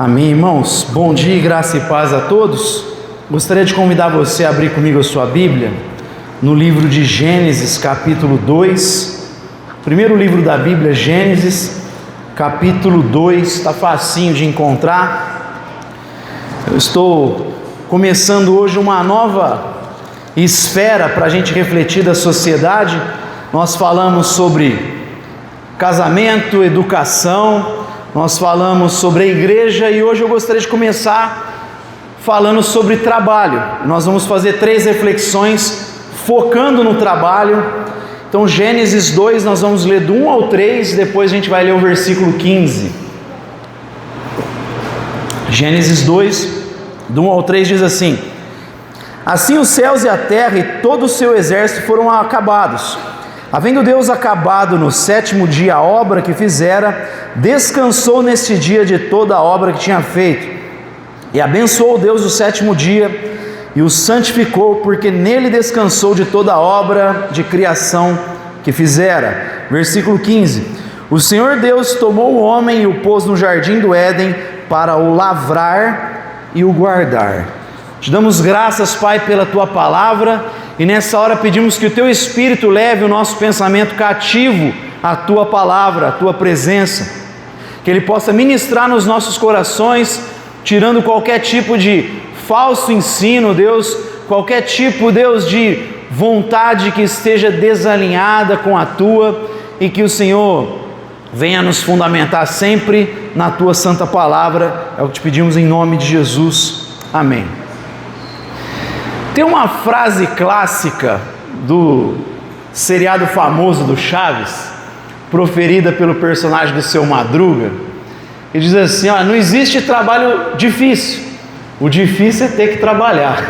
Amém, irmãos. Bom dia, graça e paz a todos. Gostaria de convidar você a abrir comigo a sua Bíblia no livro de Gênesis, capítulo 2. Primeiro livro da Bíblia, Gênesis, capítulo 2. Está facinho de encontrar. Eu estou começando hoje uma nova esfera para a gente refletir da sociedade. Nós falamos sobre casamento, educação, nós falamos sobre a igreja e hoje eu gostaria de começar falando sobre trabalho. Nós vamos fazer 3 reflexões focando no trabalho. Então, Gênesis 2, nós vamos ler do 1 ao 3, depois a gente vai ler o versículo 15. Gênesis 2, do 1 ao 3 diz assim: Assim os céus e a terra e todo o seu exército foram acabados. Havendo Deus acabado no 7º dia a obra que fizera, descansou neste dia de toda a obra que tinha feito. E abençoou Deus o 7º dia e o santificou, porque nele descansou de toda a obra de criação que fizera. Versículo 15: O Senhor Deus tomou o homem e o pôs no jardim do Éden para o lavrar e o guardar. Te damos graças, Pai, pela Tua palavra, e nessa hora pedimos que o Teu Espírito leve o nosso pensamento cativo à Tua palavra, à Tua presença, que Ele possa ministrar nos nossos corações, tirando qualquer tipo de falso ensino, Deus, qualquer tipo, Deus, de vontade que esteja desalinhada com a Tua, e que o Senhor venha nos fundamentar sempre na Tua santa palavra. É o que te pedimos em nome de Jesus. Amém. Tem uma frase clássica do seriado famoso do Chaves, proferida pelo personagem do Seu Madruga, que diz assim: não existe trabalho difícil, o difícil é ter que trabalhar.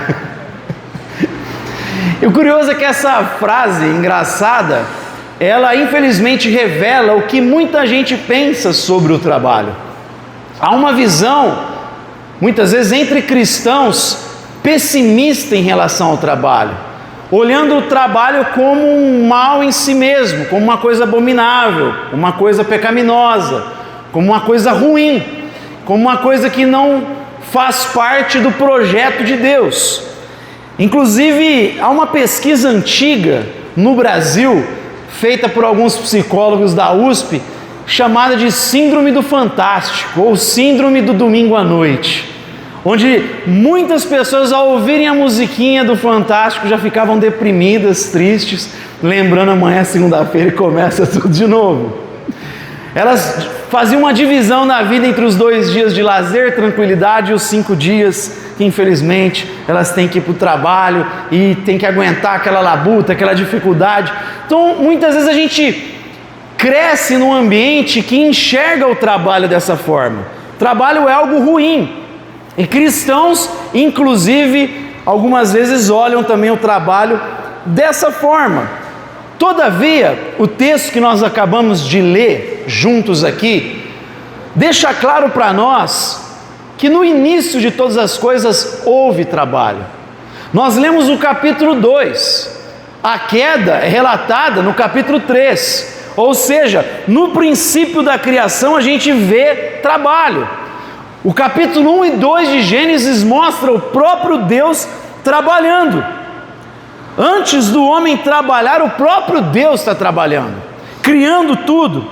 E o curioso é que essa frase engraçada, ela infelizmente revela o que muita gente pensa sobre o trabalho. Há uma visão, muitas vezes entre cristãos, pessimista em relação ao trabalho, olhando o trabalho como um mal em si mesmo, como uma coisa abominável, uma coisa pecaminosa, como uma coisa ruim, como uma coisa que não faz parte do projeto de Deus. Inclusive, há uma pesquisa antiga no Brasil, feita por alguns psicólogos da USP, chamada de Síndrome do Fantástico, ou Síndrome do Domingo à Noite, onde muitas pessoas, ao ouvirem a musiquinha do Fantástico, já ficavam deprimidas, tristes, lembrando amanhã, segunda-feira, e começa tudo de novo. Elas faziam uma divisão na vida entre os 2 dias de lazer, tranquilidade, e os 5 dias que, infelizmente, elas têm que ir para o trabalho e têm que aguentar aquela labuta, aquela dificuldade. Então, muitas vezes a gente cresce num ambiente que enxerga o trabalho dessa forma. Trabalho é algo ruim. E cristãos, inclusive, algumas vezes olham também o trabalho dessa forma. Todavia, o texto que nós acabamos de ler juntos aqui, deixa claro para nós que no início de todas as coisas houve trabalho. Nós lemos o capítulo 2, a queda é relatada no capítulo 3, ou seja, no princípio da criação a gente vê trabalho. O capítulo 1 e 2 de Gênesis mostra o próprio Deus trabalhando. Antes do homem trabalhar, o próprio Deus está trabalhando, criando tudo.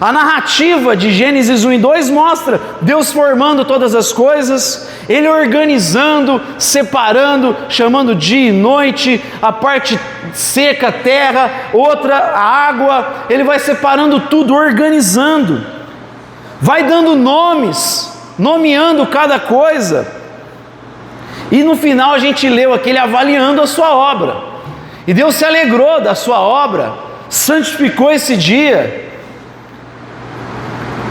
A narrativa de Gênesis 1 e 2 mostra Deus formando todas as coisas, Ele organizando, separando, chamando dia e noite, a parte seca, terra, outra, a água. Ele vai separando tudo, organizando, vai dando nomes, nomeando cada coisa, e no final a gente leu aquele avaliando a sua obra, e Deus se alegrou da sua obra, santificou esse dia.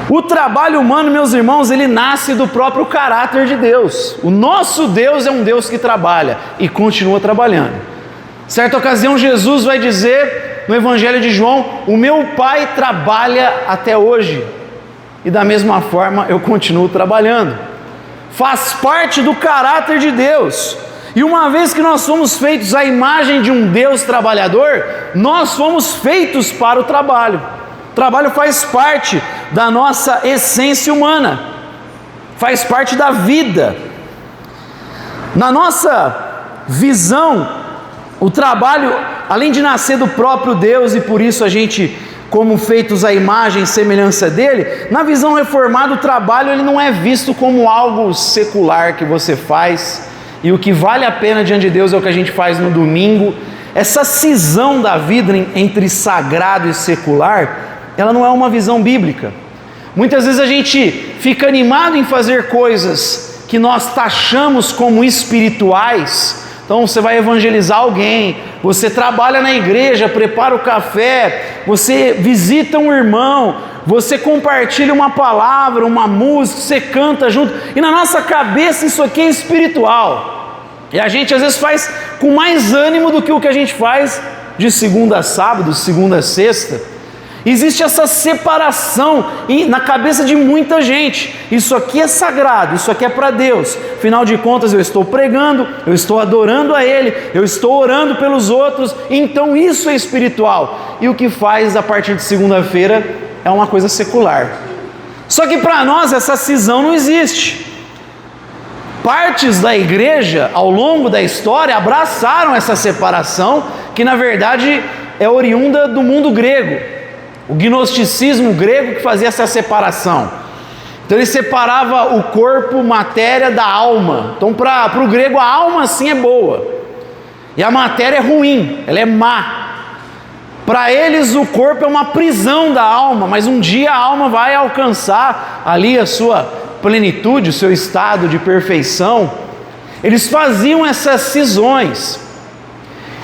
O trabalho humano, meus irmãos, ele nasce do próprio caráter de Deus. O nosso Deus é um Deus que trabalha e continua trabalhando. Certa ocasião Jesus vai dizer no Evangelho de João: o meu Pai trabalha até hoje, e da mesma forma eu continuo trabalhando. Faz parte do caráter de Deus. E uma vez que nós fomos feitos à imagem de um Deus trabalhador, nós fomos feitos para o trabalho. O trabalho faz parte da nossa essência humana. faz parte da vida. Na nossa visão, o trabalho, além de nascer do próprio Deus, e por isso a gente, como feitos à imagem e semelhança dele, na visão reformada, o trabalho ele não é visto como algo secular que você faz, e o que vale a pena diante de Deus é o que a gente faz no domingo. Essa cisão da vida entre sagrado e secular, ela não é uma visão bíblica. Muitas vezes a gente fica animado em fazer coisas que nós taxamos como espirituais. Então você vai evangelizar alguém, você trabalha na igreja, prepara o café, você visita um irmão, você compartilha uma palavra, uma música, você canta junto, e na nossa cabeça isso aqui é espiritual, e a gente às vezes faz com mais ânimo do que o que a gente faz de segunda a sábado, de segunda a sexta. Existe essa separação na cabeça de muita gente. Isso aqui é sagrado, isso aqui é para Deus. Afinal de contas, eu estou pregando, eu estou adorando a Ele, eu estou orando pelos outros, então isso é espiritual. E o que faz a partir de segunda-feira é uma coisa secular. Só que para nós essa cisão não existe. Partes da igreja, ao longo da história, abraçaram essa separação, que na verdade é oriunda do mundo grego. O gnosticismo grego que fazia essa separação. Então ele separava o corpo, matéria da alma. Então para o grego a alma sim é boa, e a matéria é ruim, ela é má. Para eles o corpo é uma prisão da alma, mas um dia a alma vai alcançar ali a sua plenitude, o seu estado de perfeição. Eles faziam essas cisões.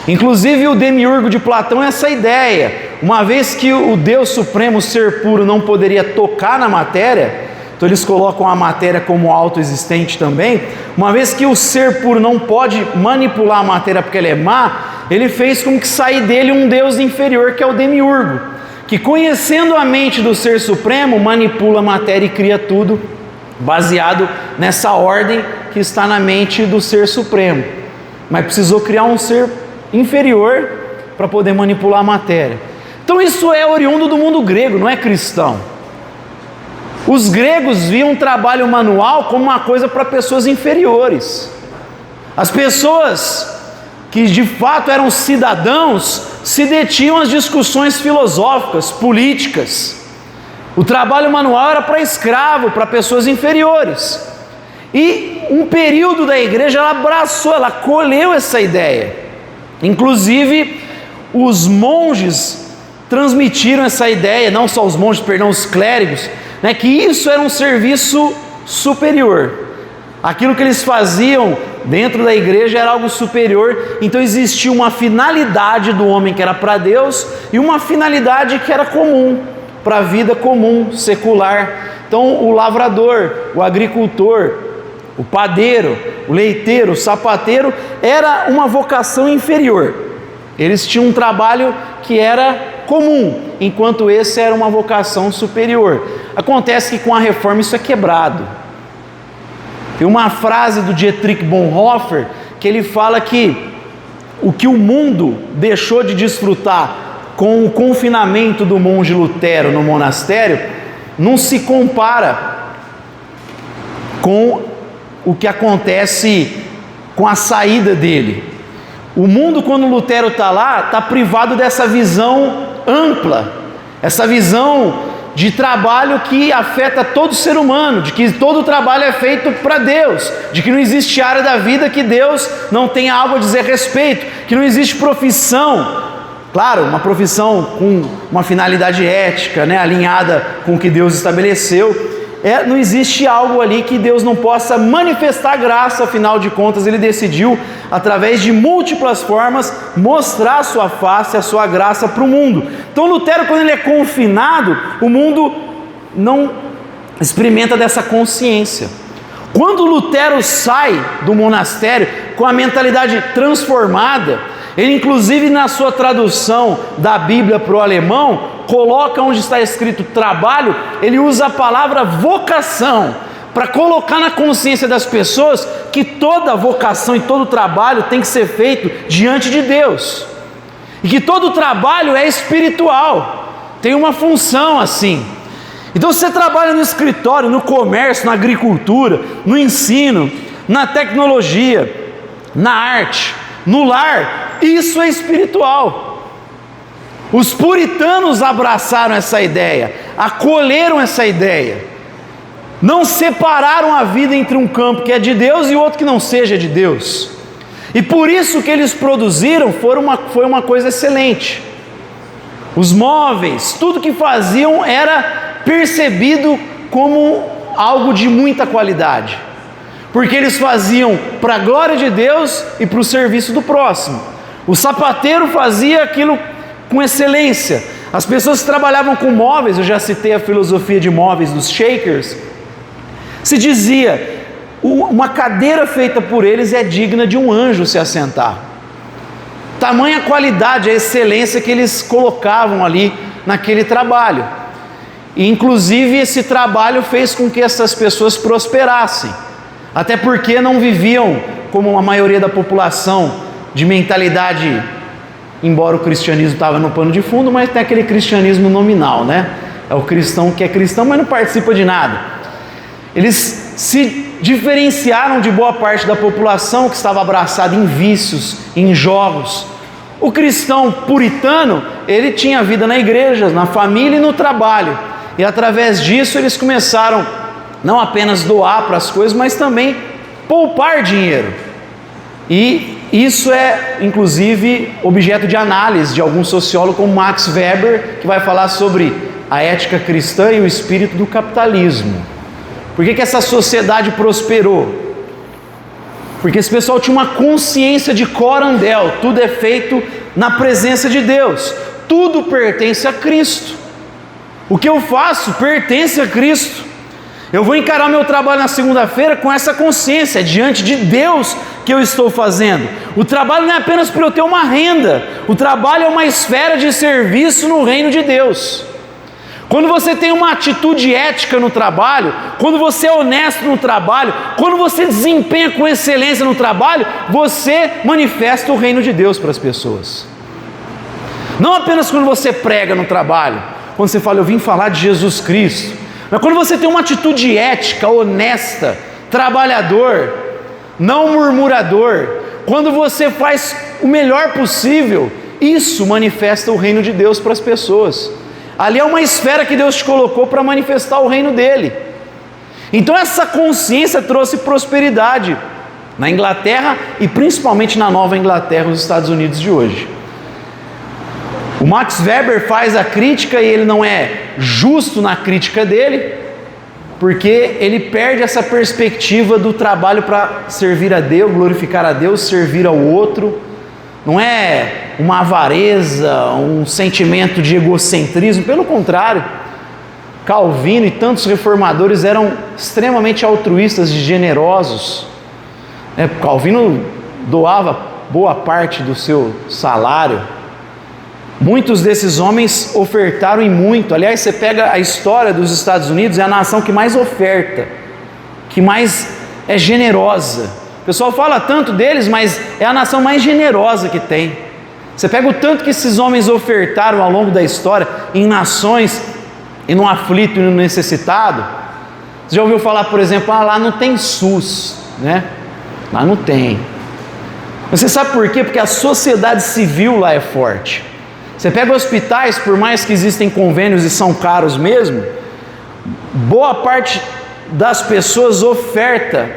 Inclusive o Demiurgo de Platão, essa ideia, uma vez que o Deus Supremo, o ser puro, não poderia tocar na matéria, então eles colocam a matéria como autoexistente também, uma vez que o ser puro não pode manipular a matéria porque ela é má, ele fez com que saísse dele um Deus inferior, que é o Demiurgo, que conhecendo a mente do ser supremo, manipula a matéria e cria tudo, baseado nessa ordem que está na mente do ser supremo, mas precisou criar um ser inferior para poder manipular a matéria. Então isso é oriundo do mundo grego, não é cristão. Os gregos viam o trabalho manual como uma coisa para pessoas inferiores. As pessoas que de fato eram cidadãos se detinham às discussões filosóficas, políticas. O trabalho manual era para escravo, para pessoas inferiores. E um período da igreja ela abraçou, ela acolheu essa ideia. Inclusive, os monges transmitiram essa ideia, não só os monges, perdão, os clérigos, né, que isso era um serviço superior. Aquilo que eles faziam dentro da igreja era algo superior, então existia uma finalidade do homem que era para Deus e uma finalidade que era comum, para a vida comum, secular. Então, o lavrador, o agricultor, o padeiro, o leiteiro, o sapateiro, era uma vocação inferior. Eles tinham um trabalho que era comum, enquanto esse era uma vocação superior. Acontece que com a reforma isso é quebrado. Tem uma frase do Dietrich Bonhoeffer, que ele fala que o que o mundo deixou de desfrutar com o confinamento do monge Lutero no monastério, não se compara com o que acontece com a saída dele. O mundo, quando Lutero está lá, está privado dessa visão ampla, essa visão de trabalho que afeta todo ser humano, de que todo trabalho é feito para Deus, de que não existe área da vida que Deus não tenha algo a dizer a respeito, que não existe profissão, claro, uma profissão com uma finalidade ética, né, alinhada com o que Deus estabeleceu. Não existe algo ali que Deus não possa manifestar graça, afinal de contas Ele decidiu, através de múltiplas formas, mostrar a sua face, a sua graça para o mundo. Então Lutero, quando ele é confinado, o mundo não experimenta dessa consciência. Quando Lutero sai do monastério com a mentalidade transformada, ele inclusive na sua tradução da Bíblia para o alemão, coloca onde está escrito trabalho, ele usa a palavra vocação, para colocar na consciência das pessoas que toda vocação e todo trabalho tem que ser feito diante de Deus, e que todo trabalho é espiritual, tem uma função assim. Então você trabalha no escritório, no comércio, na agricultura, no ensino, na tecnologia, na arte, no lar, isso é espiritual. Os puritanos abraçaram essa ideia, acolheram essa ideia, não separaram a vida entre um campo que é de Deus e outro que não seja de Deus, e por isso que eles produziram foi uma coisa excelente. Os móveis, tudo que faziam era percebido como algo de muita qualidade, porque eles faziam para a glória de Deus e para o serviço do próximo. O sapateiro fazia aquilo com excelência. As pessoas que trabalhavam com móveis, eu já citei a filosofia de móveis dos Shakers, se dizia, uma cadeira feita por eles é digna de um anjo se assentar. Tamanha qualidade, a excelência que eles colocavam ali naquele trabalho. E inclusive esse trabalho fez com que essas pessoas prosperassem, até porque não viviam como a maioria da população, de mentalidade, embora o cristianismo estava no pano de fundo, mas tem aquele cristianismo nominal, né? É o cristão que é cristão, mas não participa de nada. Eles se diferenciaram de boa parte da população que estava abraçada em vícios, em jogos. O cristão puritano, ele tinha vida na igreja, na família e no trabalho. E através disso eles começaram não apenas doar para as coisas, mas também poupar dinheiro. E isso é, inclusive, objeto de análise de algum sociólogo como Max Weber, que vai falar sobre a ética cristã e o espírito do capitalismo. Por que essa sociedade prosperou? Porque esse pessoal tinha uma consciência de corandel, tudo é feito na presença de Deus, tudo pertence a Cristo. O que eu faço pertence a Cristo. Eu vou encarar meu trabalho na segunda-feira com essa consciência, é diante de Deus que eu estou fazendo. O trabalho não é apenas para eu ter uma renda, o trabalho é uma esfera de serviço no reino de Deus. Quando você tem uma atitude ética no trabalho, quando você é honesto no trabalho, quando você desempenha com excelência no trabalho, você manifesta o reino de Deus para as pessoas. Não apenas quando você prega no trabalho, quando você fala, eu vim falar de Jesus Cristo, mas quando você tem uma atitude ética, honesta, trabalhador, não murmurador, quando você faz o melhor possível, isso manifesta o reino de Deus para as pessoas. Ali é uma esfera que Deus te colocou para manifestar o reino dele. Então essa consciência trouxe prosperidade na Inglaterra e principalmente na Nova Inglaterra, os Estados Unidos de hoje. O Max Weber faz a crítica e ele não é justo na crítica dele, porque ele perde essa perspectiva do trabalho para servir a Deus, glorificar a Deus, servir ao outro. Não é uma avareza, um sentimento de egocentrismo, pelo contrário. Calvino e tantos reformadores eram extremamente altruístas e generosos. Calvino doava boa parte do seu salário. Muitos desses homens ofertaram e muito. Aliás, você pega a história dos Estados Unidos, é a nação que mais oferta, que mais é generosa. O pessoal fala tanto deles, mas é a nação mais generosa que tem. Você pega o tanto que esses homens ofertaram ao longo da história em nações, e no aflito e no necessitado. Você já ouviu falar, por exemplo, lá não tem SUS, né? Lá não tem. Você sabe por quê? Porque a sociedade civil lá é forte. Você pega hospitais, por mais que existem convênios e são caros mesmo, boa parte das pessoas oferta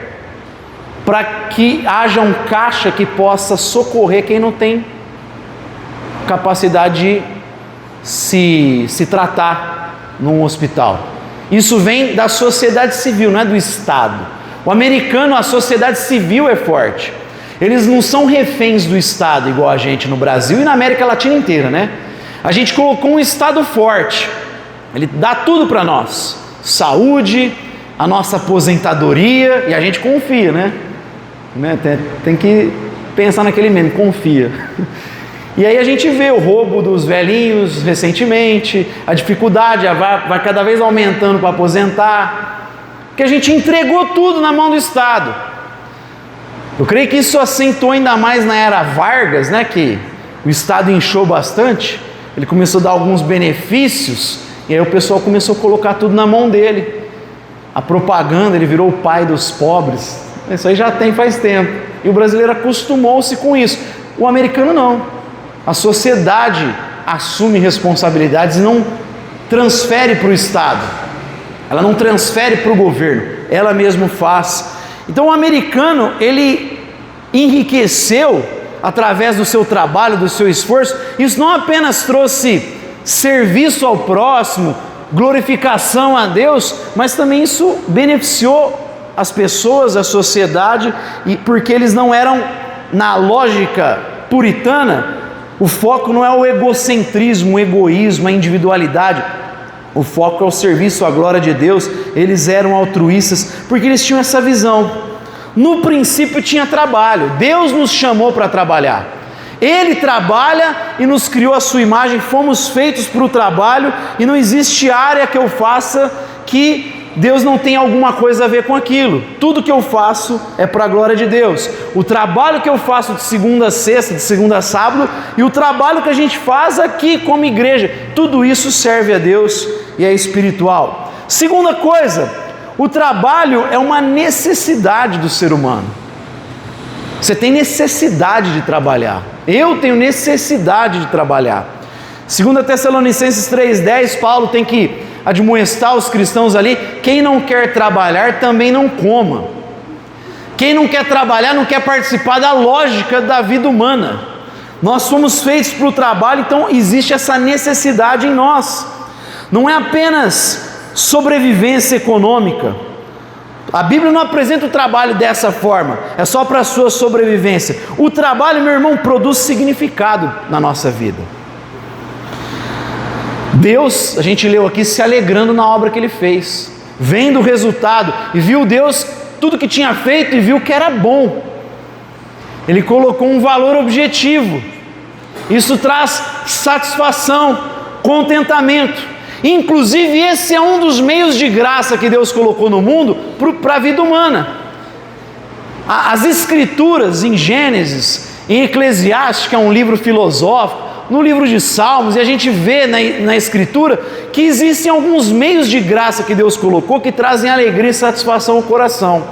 para que haja um caixa que possa socorrer quem não tem capacidade de se tratar num hospital. Isso vem da sociedade civil, não é do Estado. O americano, a sociedade civil é forte. Eles não são reféns do Estado igual a gente no Brasil e na América Latina inteira, né? A gente colocou um Estado forte, ele dá tudo para nós, saúde, a nossa aposentadoria, e a gente confia, né? Tem que pensar naquele meme, confia. E aí a gente vê o roubo dos velhinhos recentemente, a dificuldade vai cada vez aumentando para aposentar, porque a gente entregou tudo na mão do Estado. Eu creio que isso acentuou ainda mais na era Vargas, né, que o Estado inchou bastante, ele começou a dar alguns benefícios E aí o pessoal começou a colocar tudo na mão dele. A propaganda, ele virou o pai dos pobres. Isso aí já tem faz tempo. E o brasileiro acostumou-se com isso. O americano não. A sociedade assume responsabilidades e não transfere para o Estado. Ela não transfere para o governo. Ela mesma faz. Então o americano, ele enriqueceu através do seu trabalho, do seu esforço. Isso não apenas trouxe serviço ao próximo, glorificação a Deus, mas também isso beneficiou as pessoas, a sociedade, e porque eles não eram, na lógica puritana, o foco não é o egocentrismo, o egoísmo, a individualidade. O foco é o serviço à glória de Deus. Eles eram altruístas porque eles tinham essa visão. No princípio tinha trabalho. Deus nos chamou para trabalhar. Ele trabalha e nos criou a sua imagem. Fomos feitos para o trabalho e não existe área que eu faça que Deus não tem alguma coisa a ver com aquilo. Tudo que eu faço é para a glória de Deus. O trabalho que eu faço de segunda a sexta, de segunda a sábado, e o trabalho que a gente faz aqui como igreja, tudo isso serve a Deus e é espiritual. Segunda coisa, o trabalho é uma necessidade do ser humano. Você tem necessidade de trabalhar. Eu tenho necessidade de trabalhar. 2 Tessalonicenses 3,10, Paulo tem que admoestar os cristãos ali: quem não quer trabalhar também não coma. Quem não quer trabalhar não quer participar da lógica da vida humana. Nós somos feitos para o trabalho, então existe essa necessidade em nós. Não é apenas sobrevivência econômica. A Bíblia não apresenta o trabalho dessa forma, é só para a sua sobrevivência. O trabalho, meu irmão, produz significado na nossa vida. Deus, a gente leu aqui, se alegrando na obra que Ele fez, vendo o resultado, e viu Deus, tudo que tinha feito, e viu que era bom. Ele colocou um valor objetivo. Isso traz satisfação, contentamento. Inclusive esse é um dos meios de graça que Deus colocou no mundo para a vida humana. As Escrituras em Gênesis, em Eclesiastes, que é um livro filosófico, no livro de Salmos, e a gente vê na Escritura que existem alguns meios de graça que Deus colocou que trazem alegria e satisfação ao coração.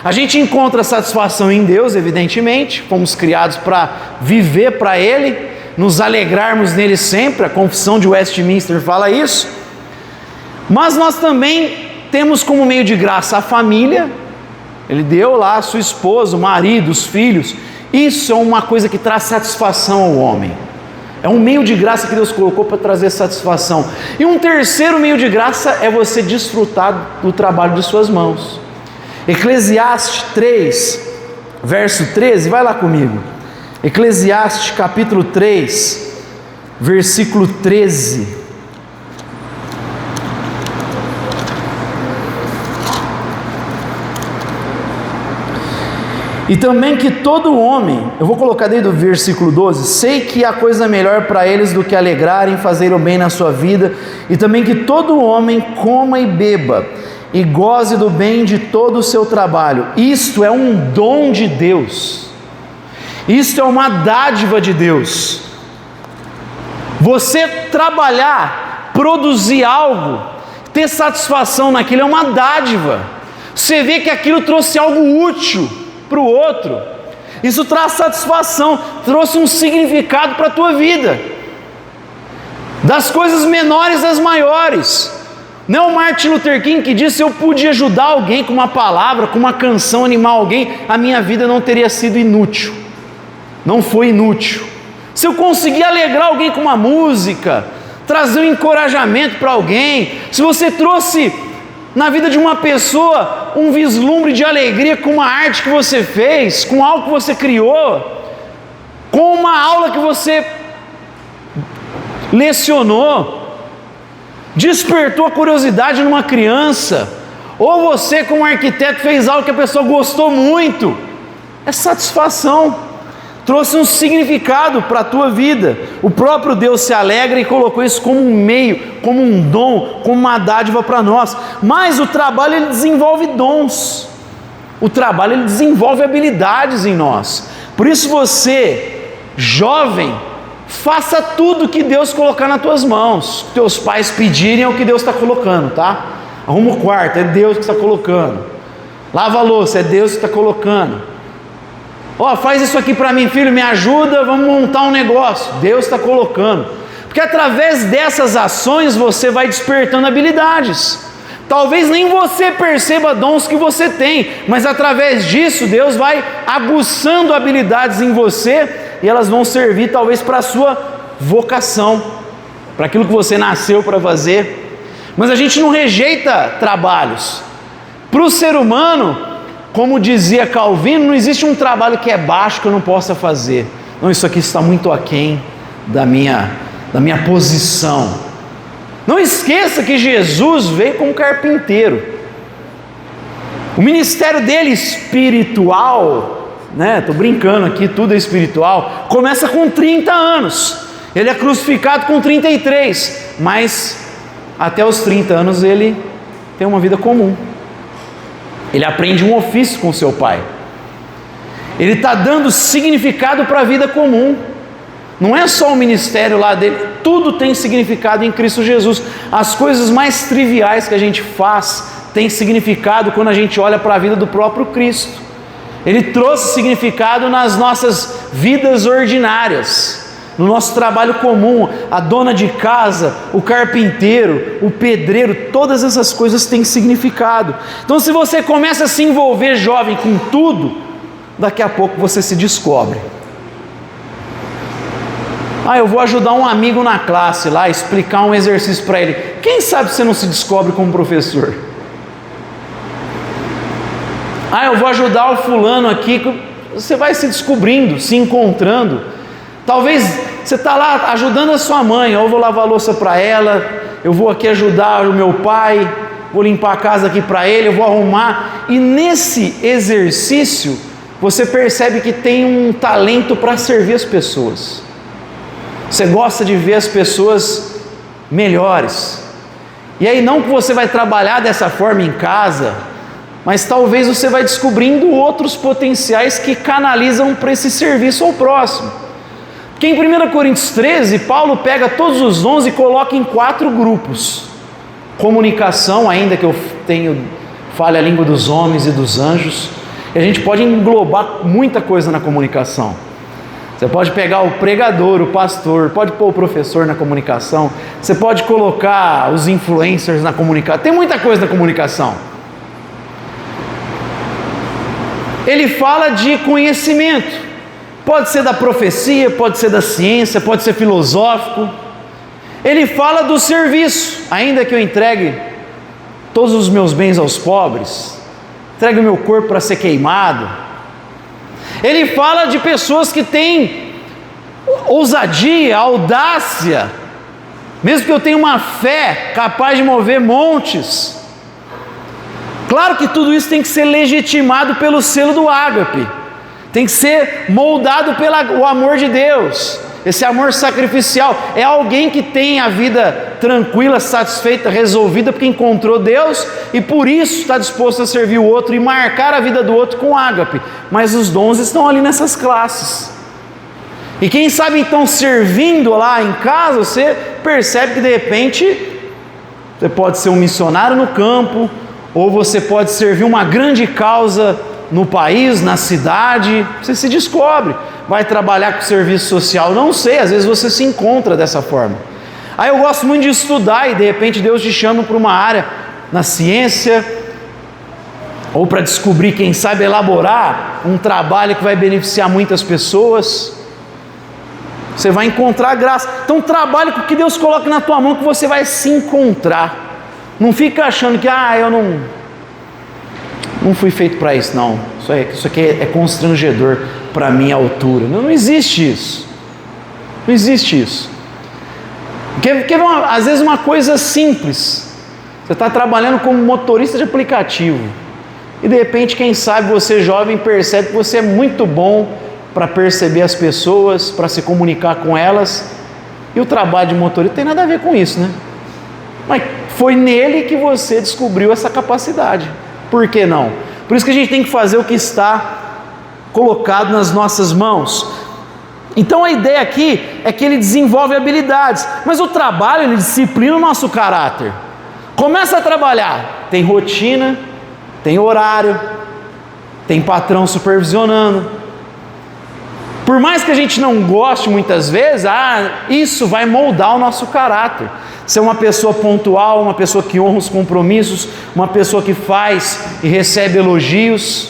A gente encontra satisfação em Deus, evidentemente, fomos criados para viver para Ele, nos alegrarmos nele sempre, a Confissão de Westminster fala isso, mas nós também temos como meio de graça a família. Ele deu lá a sua esposa, o marido, os filhos. Isso é uma coisa que traz satisfação ao homem. É um meio de graça que Deus colocou para trazer satisfação. E um terceiro meio de graça é você desfrutar do trabalho de suas mãos. Eclesiastes 3, verso 13, vai lá comigo. Eclesiastes capítulo 3, versículo 13. E também que todo homem, eu vou colocar desde o versículo 12, sei que há coisa melhor para eles do que alegrarem, fazer o bem na sua vida, e também que todo homem coma e beba, e goze do bem de todo o seu trabalho. Isto é um dom de Deus, isto é uma dádiva de Deus. Você trabalhar, produzir algo, ter satisfação naquilo é uma dádiva. Você vê que aquilo trouxe algo útil para o outro, isso traz satisfação, trouxe um significado para a tua vida, das coisas menores às maiores. Não é o Martin Luther King que disse: se eu pude ajudar alguém com uma palavra, com uma canção, animar alguém, a minha vida não teria sido inútil, não foi inútil. Se eu conseguir alegrar alguém com uma música, trazer um encorajamento para alguém, se você trouxe na vida de uma pessoa um vislumbre de alegria com uma arte que você fez, com algo que você criou, com uma aula que você lecionou, despertou a curiosidade numa criança, ou você como arquiteto fez algo que a pessoa gostou muito, é satisfação, trouxe um significado para a tua vida. O próprio Deus se alegra e colocou isso como um meio, como um dom, como uma dádiva para nós. Mas o trabalho, ele desenvolve dons, o trabalho, ele desenvolve habilidades em nós. Por isso você, jovem, faça tudo que Deus colocar nas tuas mãos. Teus pais pedirem é o que Deus está colocando, tá? Arruma o quarto, é Deus que está colocando. Lava a louça, é Deus que está colocando. Ó, faz isso aqui para mim, filho, me ajuda, vamos montar um negócio. Deus está colocando. Porque através dessas ações você vai despertando habilidades. Talvez nem você perceba dons que você tem, mas através disso Deus vai aguçando habilidades em você e elas vão servir talvez para a sua vocação, para aquilo que você nasceu para fazer. Mas a gente não rejeita trabalhos. Para o ser humano, como dizia Calvino, não existe um trabalho que é baixo que eu não possa fazer. Não, isso aqui está muito aquém da minha posição. Não esqueça que Jesus veio como carpinteiro. O ministério dele espiritual, né? Estou brincando aqui, tudo é espiritual. Começa com 30 anos. Ele é crucificado com 33, mas até os 30 anos ele tem uma vida comum. Ele aprende um ofício com seu pai. Ele está dando significado para a vida comum. Não é só o ministério lá dele, tudo tem significado em Cristo Jesus. As coisas mais triviais que a gente faz têm significado quando a gente olha para a vida do próprio Cristo. Ele trouxe significado nas nossas vidas ordinárias, no nosso trabalho comum. A dona de casa, o carpinteiro, o pedreiro, todas essas coisas têm significado. Então, se você começa a se envolver jovem com tudo, daqui a pouco você se descobre. Eu vou ajudar um amigo na classe lá, explicar um exercício para ele. Quem sabe você não se descobre como professor? Eu vou ajudar o fulano aqui. Você vai se descobrindo, se encontrando. Talvez você está lá ajudando a sua mãe. Eu vou lavar a louça para ela, eu vou aqui ajudar o meu pai, vou limpar a casa aqui para ele, eu vou arrumar. E nesse exercício, você percebe que tem um talento para servir as pessoas. Você gosta de ver as pessoas melhores. E aí não que você vai trabalhar dessa forma em casa, mas talvez você vai descobrindo outros potenciais que canalizam para esse serviço ao próximo. Porque em 1 Coríntios 13, Paulo pega todos os dons e coloca em 4 grupos. Comunicação, ainda que eu fale a língua dos homens e dos anjos, e a gente pode englobar muita coisa na comunicação. Você pode pegar o pregador, o pastor, pode pôr o professor na comunicação, você pode colocar os influencers na comunicação, tem muita coisa na comunicação. Ele fala de conhecimento, pode ser da profecia, pode ser da ciência, pode ser filosófico. Ele fala do serviço, ainda que eu entregue todos os meus bens aos pobres, entregue o meu corpo para ser queimado. Ele fala de pessoas que têm ousadia, audácia, mesmo que eu tenha uma fé capaz de mover montes. Claro que tudo isso tem que ser legitimado pelo selo do ágape, tem que ser moldado pelo amor de Deus. Esse amor sacrificial é alguém que tem a vida tranquila, satisfeita, resolvida, porque encontrou Deus e por isso está disposto a servir o outro e marcar a vida do outro com ágape. Mas os dons estão ali nessas classes. E quem sabe então, servindo lá em casa, você percebe que de repente você pode ser um missionário no campo, ou você pode servir uma grande causa no país, na cidade. Você se descobre. Vai trabalhar com serviço social, não sei, às vezes você se encontra dessa forma. Aí eu gosto muito de estudar e de repente Deus te chama para uma área na ciência, ou para descobrir, quem sabe, elaborar um trabalho que vai beneficiar muitas pessoas. Você vai encontrar graça. Então trabalhe com o que Deus coloca na tua mão, que você vai se encontrar. Não fica achando que eu não fui feito para isso, não. Isso aqui é constrangedor para a minha altura. Não existe isso. Não existe isso. Às vezes uma coisa simples. Você está trabalhando como motorista de aplicativo. E de repente, quem sabe, você jovem percebe que você é muito bom para perceber as pessoas, para se comunicar com elas. E o trabalho de motorista tem nada a ver com isso, né? Mas foi nele que você descobriu essa capacidade. Por que não? Por isso que a gente tem que fazer o que está colocado nas nossas mãos. Então a ideia aqui é que ele desenvolve habilidades, mas o trabalho ele disciplina o nosso caráter. Começa a trabalhar, tem rotina, tem horário, tem patrão supervisionando. Por mais que a gente não goste muitas vezes, isso vai moldar o nosso caráter. Ser uma pessoa pontual, uma pessoa que honra os compromissos, uma pessoa que faz e recebe elogios,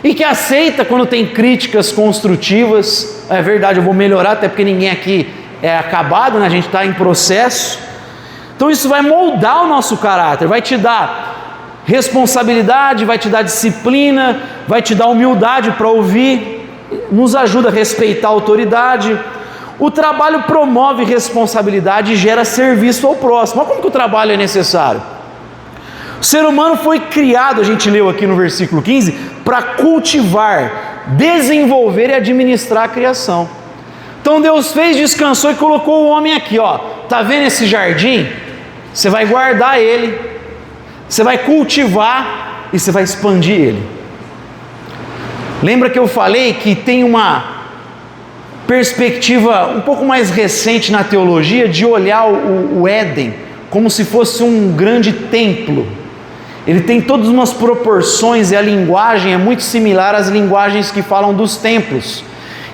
e que aceita quando tem críticas construtivas. É verdade, eu vou melhorar, até porque ninguém aqui é acabado, né? A gente está em processo. Então isso vai moldar o nosso caráter, vai te dar responsabilidade, vai te dar disciplina, vai te dar humildade para ouvir, nos ajuda a respeitar a autoridade. O trabalho promove responsabilidade e gera serviço ao próximo. Olha como que o trabalho é necessário. O ser humano foi criado, a gente leu aqui no versículo 15, para cultivar, desenvolver e administrar a criação. Então Deus fez, descansou e colocou o homem aqui, ó. Tá vendo esse jardim? Você vai guardar ele, você vai cultivar e você vai expandir ele. Lembra que eu falei que tem uma perspectiva um pouco mais recente na teologia de olhar o Éden como se fosse um grande templo. Ele tem todas umas proporções e a linguagem é muito similar às linguagens que falam dos templos.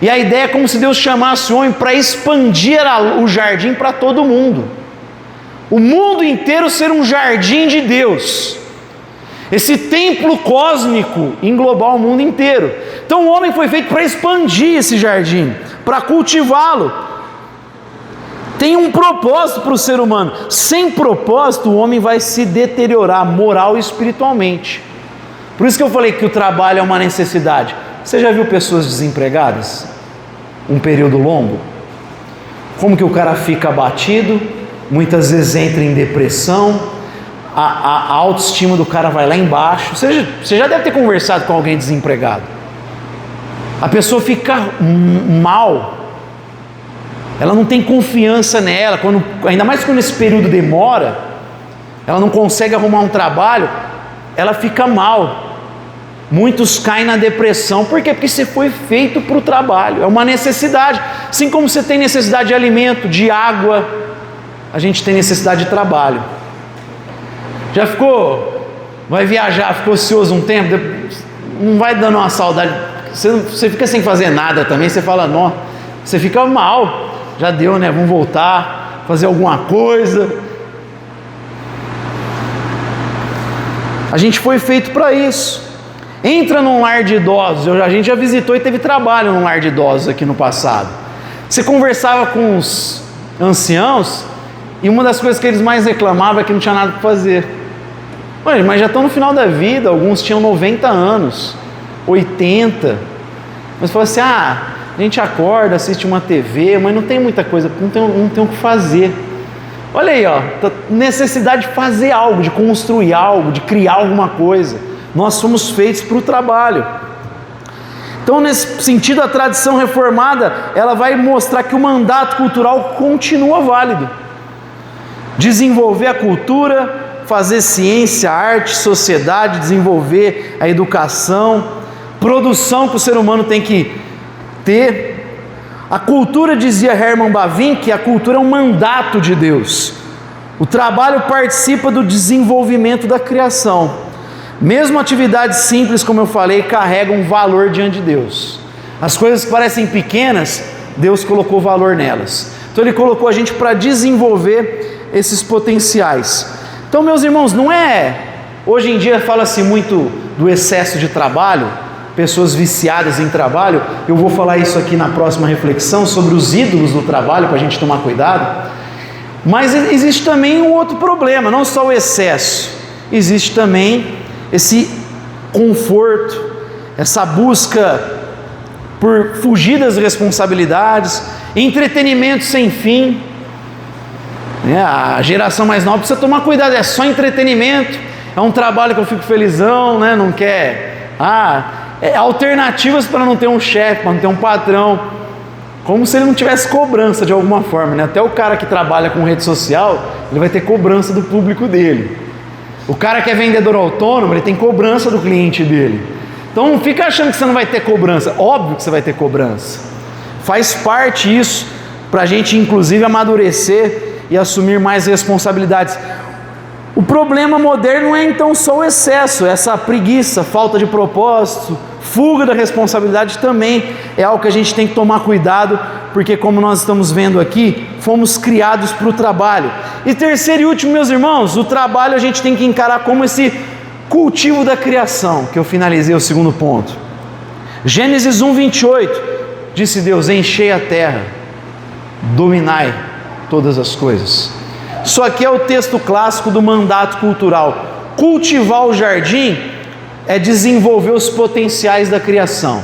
E a ideia é como se Deus chamasse o homem para expandir o jardim para todo mundo. O mundo inteiro ser um jardim de Deus. Esse templo cósmico englobar o mundo inteiro. Então o homem foi feito para expandir esse jardim, para cultivá-lo. Tem um propósito para o ser humano. Sem propósito o homem vai se deteriorar moral e espiritualmente. Por isso que eu falei que o trabalho é uma necessidade. Você já viu pessoas desempregadas? Um período longo? Como que o cara fica abatido? Muitas vezes entra em depressão. A autoestima do cara vai lá embaixo. Você já deve ter conversado com alguém desempregado. A pessoa fica mal, ela não tem confiança nela, ainda mais quando esse período demora, ela não consegue arrumar um trabalho, ela fica mal. Muitos caem na depressão. Por quê? Porque você foi feito para o trabalho, é uma necessidade. Assim como você tem necessidade de alimento, de água, a gente tem necessidade de trabalho. Já vai viajar, ficou ocioso um tempo, não vai dando uma saudade, você fica sem fazer nada também, você fala, não, você fica mal, já deu, né, vamos voltar, fazer alguma coisa. A gente foi feito para isso. Entra num lar de idosos, a gente já visitou e teve trabalho num lar de idosos aqui no passado. Você conversava com os anciãos, e uma das coisas que eles mais reclamavam é que não tinha nada para fazer. Mas já estão no final da vida, alguns tinham 90 anos, 80. Mas fala assim, a gente acorda, assiste uma TV, mas não tem muita coisa, não tem o que fazer. Olha aí, ó, necessidade de fazer algo, de construir algo, de criar alguma coisa. Nós somos feitos para o trabalho. Então, nesse sentido, a tradição reformada, ela vai mostrar que o mandato cultural continua válido. Desenvolver a cultura, fazer ciência, arte, sociedade, desenvolver a educação, produção que o ser humano tem que ter. A cultura, dizia Herman Bavinck, que a cultura é um mandato de Deus. O trabalho participa do desenvolvimento da criação. Mesmo atividades simples, como eu falei, carregam um valor diante de Deus. As coisas que parecem pequenas, Deus colocou valor nelas. Então Ele colocou a gente para desenvolver esses potenciais. Então, meus irmãos, não é... Hoje em dia fala-se muito do excesso de trabalho, pessoas viciadas em trabalho. Eu vou falar isso aqui na próxima reflexão sobre os ídolos do trabalho, para a gente tomar cuidado. Mas existe também um outro problema, não só o excesso, existe também esse conforto, essa busca por fugir das responsabilidades, entretenimento sem fim. A geração mais nova precisa tomar cuidado, é só entretenimento, é um trabalho que eu fico felizão, né? Não quer, alternativas para não ter um chefe, para não ter um patrão, como se ele não tivesse cobrança de alguma forma, né? Até o cara que trabalha com rede social, ele vai ter cobrança do público dele. O cara que é vendedor autônomo, ele tem cobrança do cliente dele. Então não fica achando que você não vai ter cobrança, óbvio que você vai ter cobrança. Faz parte isso, para a gente inclusive amadurecer e assumir mais responsabilidades. O problema moderno não é então só o excesso, essa preguiça, falta de propósito, fuga da responsabilidade também é algo que a gente tem que tomar cuidado, porque como nós estamos vendo aqui, fomos criados para o trabalho. E terceiro e último, meus irmãos, o trabalho a gente tem que encarar como esse cultivo da criação, que eu finalizei o segundo ponto. Gênesis 1:28, disse Deus: enchei a terra, dominai todas as coisas. Isso aqui é o texto clássico do mandato cultural. Cultivar o jardim é desenvolver os potenciais da criação.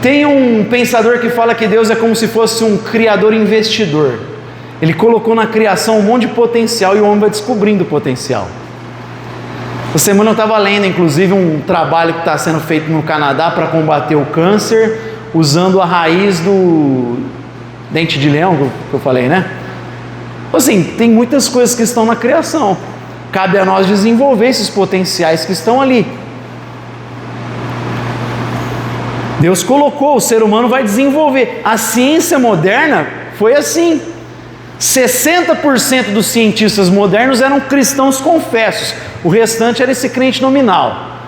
Tem um pensador que fala que Deus é como se fosse um criador investidor. Ele colocou na criação um monte de potencial e o homem vai descobrindo o potencial. Essa semana eu estava lendo, inclusive, um trabalho que está sendo feito no Canadá para combater o câncer, usando a raiz do dente de leão, que eu falei, né? Assim, tem muitas coisas que estão na criação. Cabe a nós desenvolver esses potenciais que estão ali. Deus colocou, o ser humano vai desenvolver. A ciência moderna foi assim. 60% dos cientistas modernos eram cristãos confessos. O restante era esse crente nominal.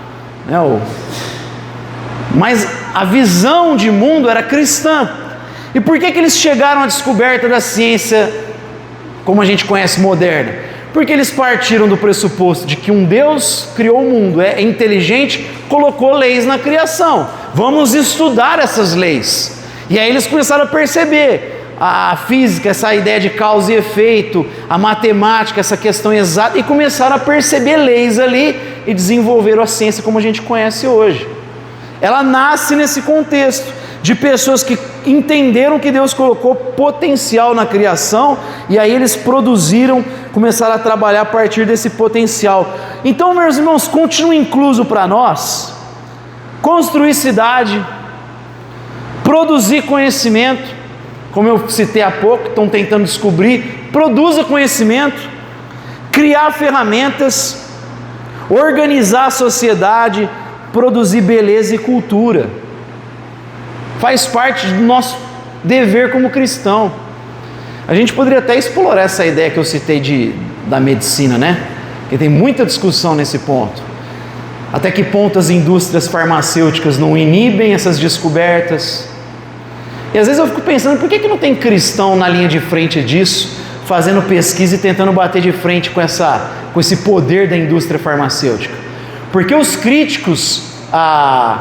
Mas a visão de mundo era cristã. E por que eles chegaram à descoberta da ciência, como a gente conhece, moderna? Porque eles partiram do pressuposto de que um Deus criou o mundo, é inteligente, colocou leis na criação. Vamos estudar essas leis. E aí eles começaram a perceber a física, essa ideia de causa e efeito, a matemática, essa questão exata, e começaram a perceber leis ali e desenvolveram a ciência como a gente conhece hoje. Ela nasce nesse contexto de pessoas que entenderam que Deus colocou potencial na criação, e aí eles produziram, começaram a trabalhar a partir desse potencial. Então, meus irmãos, continua incluso para nós construir cidade, produzir conhecimento, como eu citei há pouco, estão tentando descobrir, produza conhecimento, criar ferramentas, organizar a sociedade, produzir beleza e cultura. Faz parte do nosso dever como cristão. A gente poderia até explorar essa ideia que eu citei da medicina, né? Porque tem muita discussão nesse ponto. Até que ponto as indústrias farmacêuticas não inibem essas descobertas? E às vezes eu fico pensando, por que não tem cristão na linha de frente disso, fazendo pesquisa e tentando bater de frente com esse poder da indústria farmacêutica? Porque os críticos a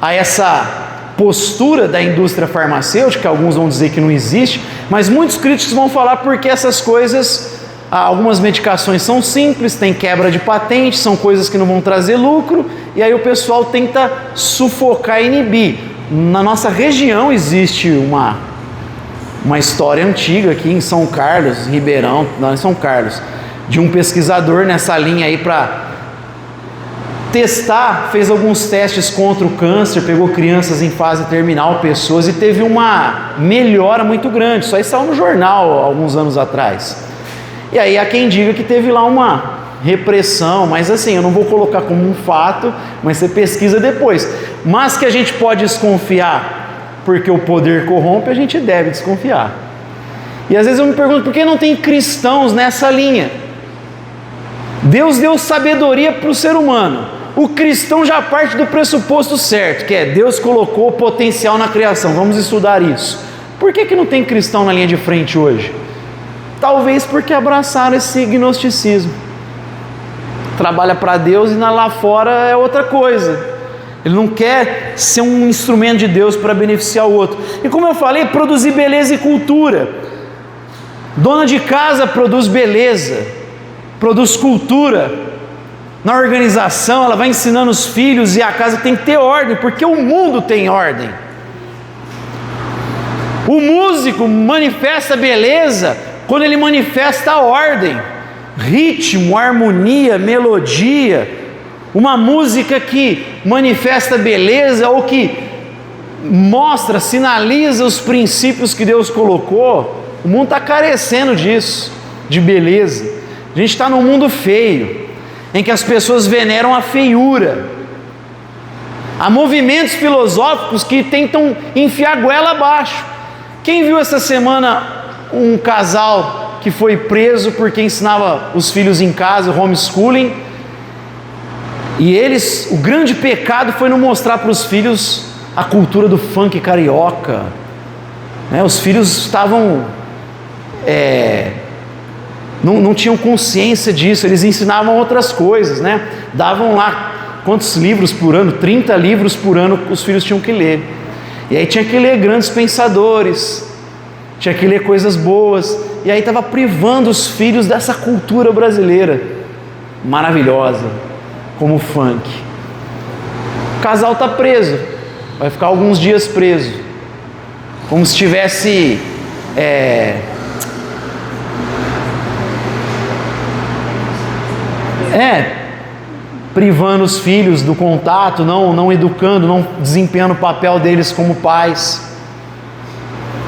essa postura da indústria farmacêutica, alguns vão dizer que não existe, mas muitos críticos vão falar porque essas coisas, algumas medicações são simples, tem quebra de patente, são coisas que não vão trazer lucro, e aí o pessoal tenta sufocar e inibir. Na nossa região existe uma história antiga aqui em São Carlos, Ribeirão, não, em São Carlos, de um pesquisador nessa linha aí para testar, fez alguns testes contra o câncer, pegou crianças em fase terminal, pessoas, e teve uma melhora muito grande. Isso aí saiu no jornal alguns anos atrás. E aí há quem diga que teve lá uma repressão, mas assim, eu não vou colocar como um fato, mas você pesquisa depois. Mas que a gente pode desconfiar porque o poder corrompe, a gente deve desconfiar. E às vezes eu me pergunto, por que não tem cristãos nessa linha? Deus deu sabedoria para o ser humano. O cristão já parte do pressuposto certo, que é Deus colocou potencial na criação, vamos estudar isso. Por que não tem cristão na linha de frente hoje? Talvez porque abraçaram esse gnosticismo. Trabalha para Deus e lá fora é outra coisa. Ele não quer ser um instrumento de Deus para beneficiar o outro. E como eu falei, produzir beleza e cultura. Dona de casa produz beleza, produz cultura. Na organização, ela vai ensinando os filhos, e a casa tem que ter ordem, porque o mundo tem ordem. O músico manifesta beleza quando ele manifesta a ordem, ritmo, harmonia, melodia. Uma música que manifesta beleza ou que mostra, sinaliza os princípios que Deus colocou. O mundo está carecendo disso, de beleza. A gente está num mundo feio, em que as pessoas veneram a feiura. Há movimentos filosóficos que tentam enfiar a goela abaixo. Quem viu essa semana um casal que foi preso porque ensinava os filhos em casa, homeschooling, e eles, o grande pecado foi não mostrar para os filhos a cultura do funk carioca, né? Os filhos estavam, não tinham consciência disso, eles ensinavam outras coisas, né? Davam lá quantos livros por ano? 30 livros por ano os filhos tinham que ler, e aí tinha que ler grandes pensadores, tinha que ler coisas boas, e aí estava privando os filhos dessa cultura brasileira maravilhosa, como o funk. O casal está preso, vai ficar alguns dias preso, como se estivesse privando os filhos do contato, não educando, não desempenhando o papel deles como pais,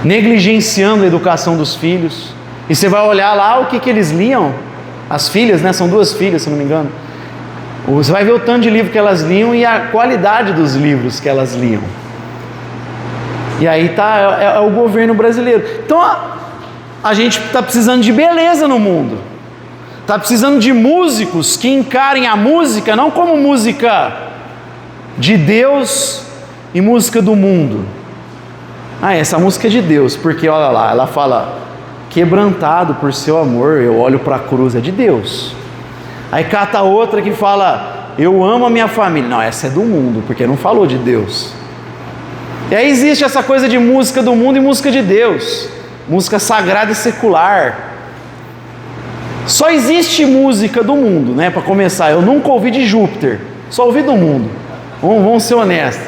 negligenciando a educação dos filhos. E você vai olhar lá o que eles liam, as filhas, né? São 2 filhas, se não me engano. Você vai ver o tanto de livro que elas liam e a qualidade dos livros que elas liam. E aí é o governo brasileiro. Então a gente está precisando de beleza no mundo. Está precisando de músicos que encarem a música não como música de Deus e música do mundo. Essa música é de Deus, porque olha lá, ela fala: quebrantado por seu amor, eu olho para a cruz, é de Deus. Aí cata outra que fala: eu amo a minha família. Não, essa é do mundo, porque não falou de Deus. E aí existe essa coisa de música do mundo e música de Deus, música sagrada e secular. Só existe música do mundo, né? Para começar, eu nunca ouvi de Júpiter, só ouvi do mundo. Vamos ser honestos.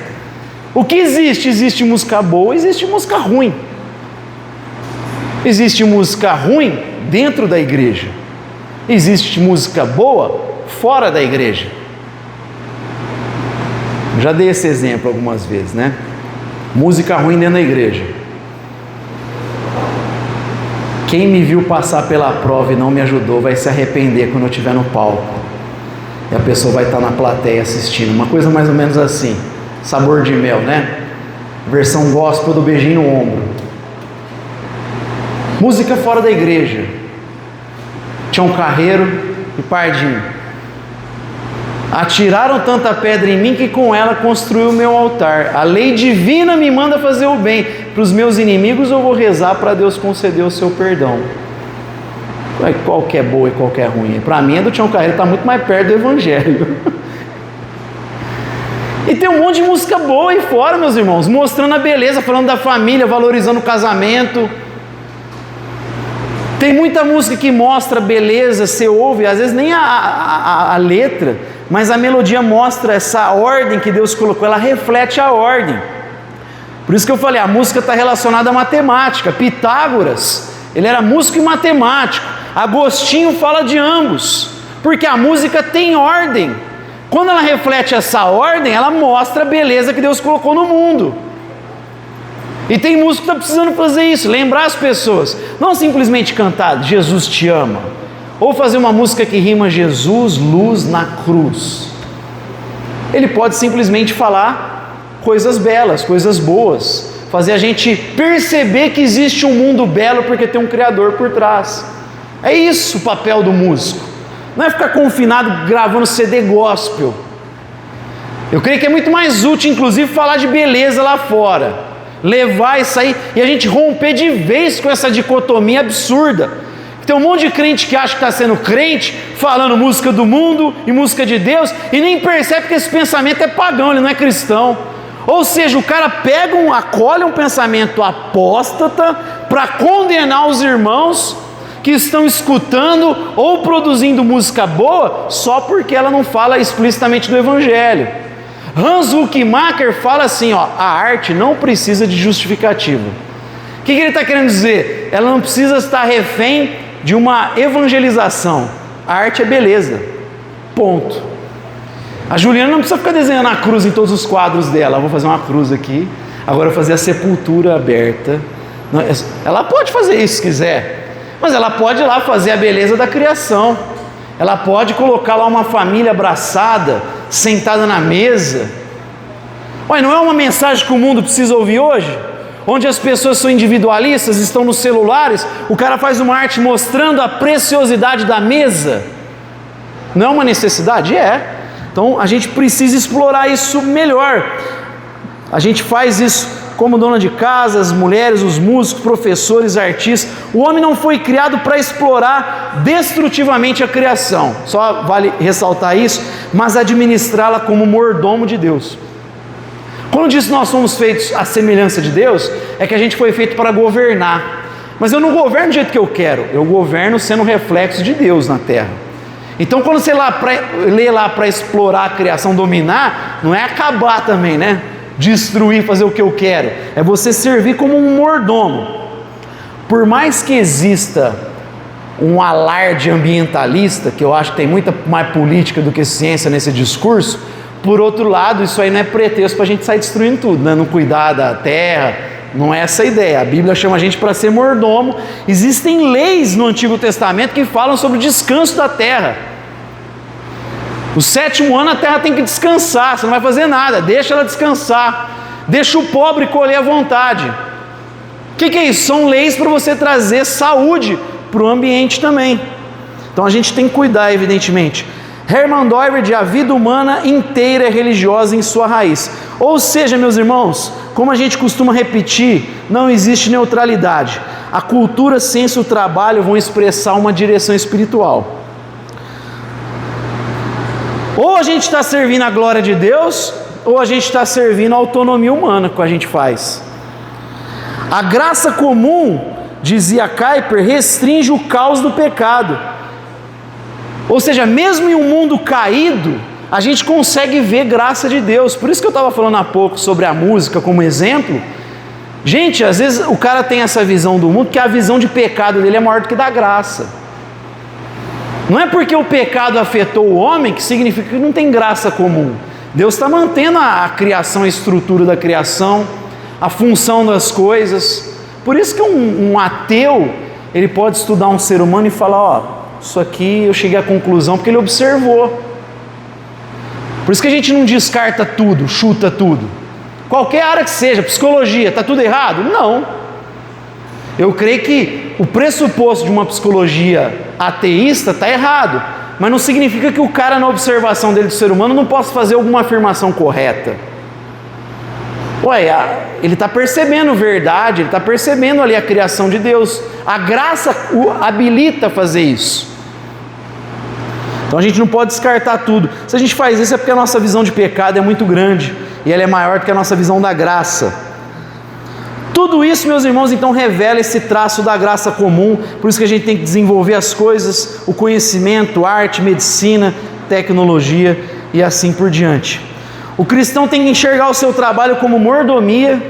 O que existe? Existe música boa, existe música ruim. Existe música ruim dentro da igreja, existe música boa fora da igreja. Já dei esse exemplo algumas vezes, né? Música ruim dentro da igreja. Quem me viu passar pela prova e não me ajudou vai se arrepender quando eu estiver no palco. E a pessoa vai estar na plateia assistindo. Uma coisa mais ou menos assim. Sabor de mel, né? Versão gospel do beijinho no ombro. Música fora da igreja. Tião Carreiro e Pardinho. Atiraram tanta pedra em mim que com ela construiu o meu altar. A lei divina me manda fazer o bem. Para os meus inimigos eu vou rezar para Deus conceder o seu perdão. Qual que é boa e qual que é ruim? Para mim, a do Tião Carreiro está muito mais perto do Evangelho. E tem um monte de música boa aí fora, meus irmãos, mostrando a beleza, falando da família, valorizando o casamento. Tem muita música que mostra beleza, você ouve, às vezes nem a letra, mas a melodia mostra essa ordem que Deus colocou, ela reflete a ordem. Por isso que eu falei, a música está relacionada à matemática. Pitágoras, ele era músico e matemático. Agostinho fala de ambos, porque a música tem ordem. Quando ela reflete essa ordem, ela mostra a beleza que Deus colocou no mundo. E tem músico que está precisando fazer isso, lembrar as pessoas, não simplesmente cantar Jesus te ama, ou fazer uma música que rima Jesus, luz na cruz. Ele pode simplesmente falar coisas belas, coisas boas, fazer a gente perceber que existe um mundo belo porque tem um Criador por trás. É isso o papel do músico, não é ficar confinado gravando CD gospel. Eu creio que é muito mais útil, inclusive, falar de beleza lá fora, levar isso aí e a gente romper de vez com essa dicotomia absurda. Tem um monte de crente que acha que está sendo crente, falando música do mundo e música de Deus, e nem percebe que esse pensamento é pagão, ele não é cristão. Ou seja, o cara acolhe um pensamento apóstata para condenar os irmãos que estão escutando ou produzindo música boa só porque ela não fala explicitamente do Evangelho. Hans Huckmacher fala assim, a arte não precisa de justificativa. O que ele está querendo dizer? Ela não precisa estar refém de uma evangelização. A arte é beleza, ponto. A Juliana não precisa ficar desenhando a cruz em todos os quadros dela. Vou fazer uma cruz aqui, agora vou fazer a sepultura aberta. Ela pode fazer isso se quiser, mas ela pode ir lá fazer a beleza da criação. Ela pode colocar lá uma família abraçada, sentada na mesa. Ué, não é uma mensagem que o mundo precisa ouvir hoje? Onde as pessoas são individualistas, estão nos celulares, o cara faz uma arte mostrando a preciosidade da mesa. Não é uma necessidade? É. Então a gente precisa explorar isso melhor. A gente faz isso como dona de casa, as mulheres, os músicos, professores, artistas. O homem não foi criado para explorar destrutivamente a criação, só vale ressaltar isso, mas administrá-la como mordomo de Deus. Quando diz que nós somos feitos à semelhança de Deus, é que a gente foi feito para governar. Mas eu não governo do jeito que eu quero, eu governo sendo reflexo de Deus na terra. Então quando você lê lá para explorar a criação, dominar, não é acabar também, né? Destruir, fazer o que eu quero. É você servir como um mordomo. Por mais que exista um alarde ambientalista, que eu acho que tem muita mais política do que ciência nesse discurso, por outro lado, isso aí não é pretexto para a gente sair destruindo tudo, né? Não cuidar da terra, não é essa a ideia. A Bíblia chama a gente para ser mordomo. Existem leis no Antigo Testamento que falam sobre o descanso da terra. O 7º ano a terra tem que descansar, você não vai fazer nada, deixa ela descansar, deixa o pobre colher à vontade. O que é isso? São leis para você trazer saúde para o ambiente também. Então a gente tem que cuidar, evidentemente. Herman Doivert, a vida humana inteira é religiosa em sua raiz. Ou seja, meus irmãos, como a gente costuma repetir, não existe neutralidade. A cultura, a ciência e o trabalho vão expressar uma direção espiritual. Ou a gente está servindo a glória de Deus, ou a gente está servindo a autonomia humana que a gente faz. A graça comum, dizia Kuyper, restringe o caos do pecado. Ou seja, mesmo em um mundo caído, a gente consegue ver graça de Deus. Por isso que eu estava falando há pouco sobre a música como exemplo. Gente, às vezes o cara tem essa visão do mundo, que a visão de pecado dele é maior do que da graça. Não é porque o pecado afetou o homem que significa que não tem graça comum. Deus está mantendo a criação, a estrutura da criação, a função das coisas. Por isso que um ateu, ele pode estudar um ser humano e falar, ó, isso aqui eu cheguei à conclusão porque ele observou. Por isso que a gente não descarta tudo, chuta tudo. Qualquer área que seja, psicologia, está tudo errado? Não. Eu creio que o pressuposto de uma psicologia ateísta está errado, mas não significa que o cara, na observação dele do ser humano, não possa fazer alguma afirmação correta. Ué, ele está percebendo verdade, ele está percebendo ali a criação de Deus. A graça o habilita a fazer isso. Então a gente não pode descartar tudo. Se a gente faz isso é porque a nossa visão de pecado é muito grande e ela é maior do que a nossa visão da graça. Tudo isso, meus irmãos, então revela esse traço da graça comum. Por isso que a gente tem que desenvolver as coisas, o conhecimento, arte, medicina, tecnologia e assim por diante. O cristão tem que enxergar o seu trabalho como mordomia,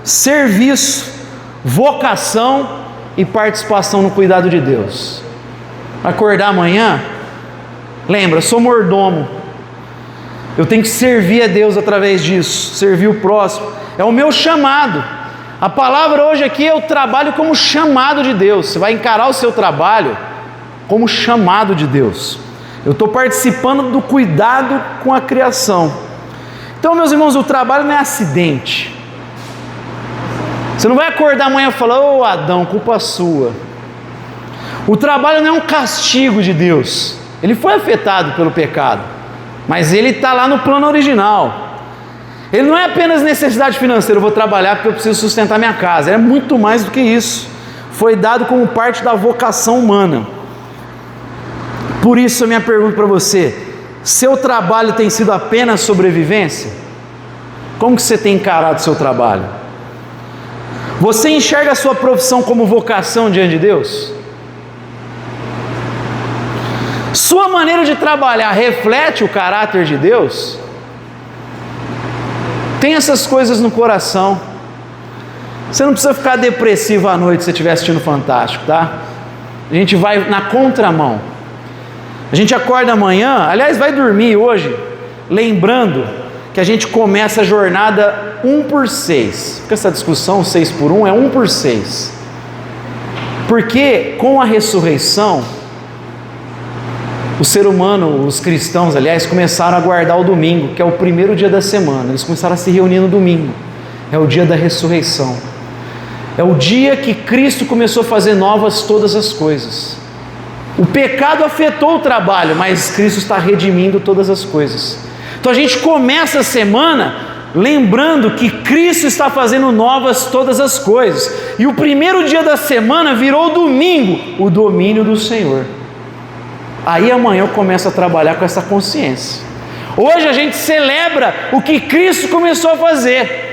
serviço, vocação e participação no cuidado de Deus. Acordar amanhã, lembra, sou mordomo. Eu tenho que servir a Deus através disso, servir o próximo. É o meu chamado. A palavra hoje aqui é o trabalho como chamado de Deus. Você vai encarar o seu trabalho como chamado de Deus. Eu estou participando do cuidado com a criação. Então, meus irmãos, o trabalho não é acidente. Você não vai acordar amanhã e falar, ô Adão, culpa sua. O trabalho não é um castigo de Deus. Ele foi afetado pelo pecado, mas ele está lá no plano original. Ele não é apenas necessidade financeira, eu vou trabalhar porque eu preciso sustentar minha casa. É muito mais do que isso. Foi dado como parte da vocação humana. Por isso a minha pergunta para você: seu trabalho tem sido apenas sobrevivência? Como que você tem encarado o seu trabalho? Você enxerga a sua profissão como vocação diante de Deus? Sua maneira de trabalhar reflete o caráter de Deus? Tem essas coisas no coração. Você não precisa ficar depressivo à noite se você estiver assistindo Fantástico, tá? A gente vai na contramão. A gente acorda amanhã, aliás, vai dormir hoje, lembrando que a gente começa a jornada 1 por 6. Porque essa discussão 6 por 1 é 1 por 6. Porque com a ressurreição, O ser humano, os cristãos, aliás, começaram a guardar o domingo, que é o primeiro dia da semana. Eles começaram a se reunir no domingo. É o dia da ressurreição. É o dia que Cristo começou a fazer novas todas as coisas. O pecado afetou o trabalho, mas Cristo está redimindo todas as coisas. Então a gente começa a semana lembrando que Cristo está fazendo novas todas as coisas. E o primeiro dia da semana virou domingo, o domínio do Senhor. Aí amanhã eu começo a trabalhar com essa consciência. Hoje a gente celebra o que Cristo começou a fazer.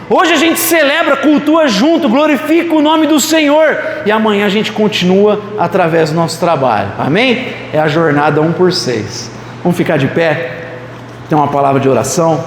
Hoje a gente celebra, cultua junto, glorifica o nome do Senhor. E amanhã a gente continua através do nosso trabalho. Amém? É a jornada 1 por 6. Vamos ficar de pé? Tem uma palavra de oração.